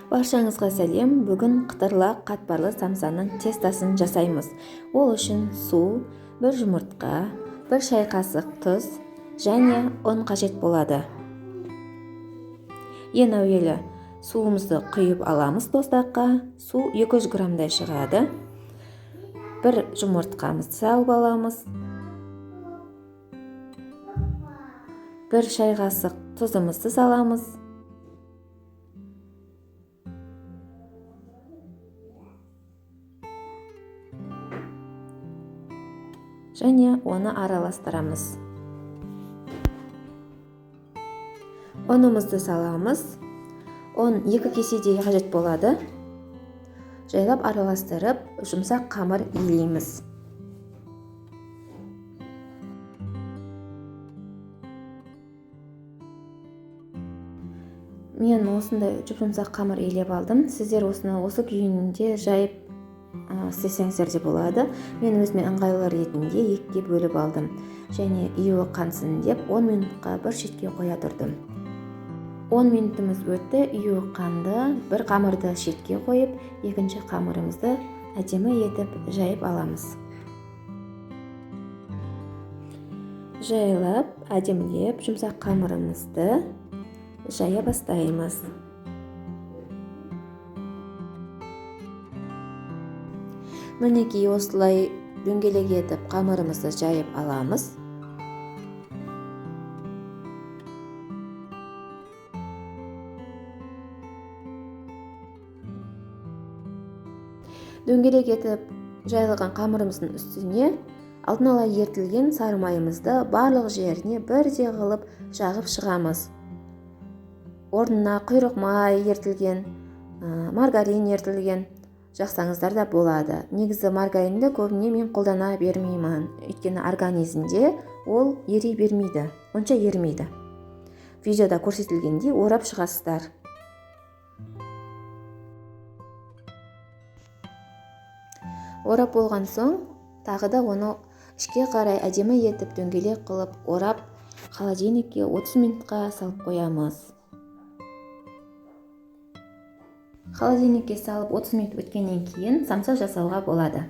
Баршаңызға сәлем. Бүгін қытырлақ қатпарлы самсаның тестасын жасаймыз. Ол үшін су, бір жұмыртқа, бір шай қасық тұз және ұн қажет болады. Ең әуелі суымызды құйып аламыз тостаққа. Су 200 граммдай шығады. Бір жұмыртқамызды салып аламыз. Бір шай қасық тұзымызды саламыз. Және оны араластырамыз. Ұнымызды саламыз. Ұн 2 кеседей қажет болады. Жайлап араластырып, жұмсақ қамыр илейміз. Мен осындай жұмсақ қамыр илеп алдым. Сіздер осыны осы күйінде жайып істесеңіздер де болады. Мен өзіме ыңғайлы ретінде 2-ге бөліп алдым. Және июі қансын деп 10 минутқа бір шетке қоя тұрдым. 10 минутымыз өтті, июі қанды. Бір қамырды шетке қойып, екінші қамырымызды әдемі етіп жайып аламыз. Жайлап, әдемілеп жұмсақ қамырымызды жая бастаймыз. Мінекей осылай дөңгелек етіп қамырымызды жайып аламыз. Дөңгелек етіп жайылған қамырымыздың үстіне алдын ала ертілген сары майымызды барлық жеріне бірдей қылып жағып шығамыз. Орнына құйрық май ертілген, маргарин ертілген жақсаңыздар да болады. Негізі маргаринді көбіне мен қолдана бермеймін. Өйткені организмде ол ери бермейді, онша ермейді. Видеода көрсетілгендей орап шығасыздар. Орап болған соң, тағы да оны ішке қарай әдемі етіп дөңгелек қылып орап, холодильникке 30 минутқа салып қоямыз. Холодильникке салып 30 минут өткеннен кейін самса жасауға болады.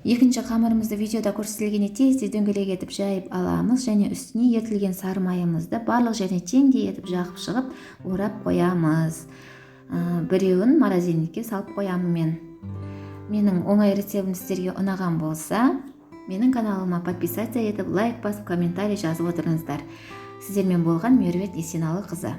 Екінші қамырымызды видеода көрсетілгенде тез дөңгелек етіп жайып аламыз және үстіне ертілген сары майымызды барлық жеріне теңдей етіп жағып шығып орап қоямыз. Біреуін морозильникке салып қоямын мен. Менің оңай рецептім сіздерге ұнаған болса, менің каналыма подписация етіп, лайк басып, комментарий жазып отырыңыздар. Сіздермен болған Меруерт Есеналықызы.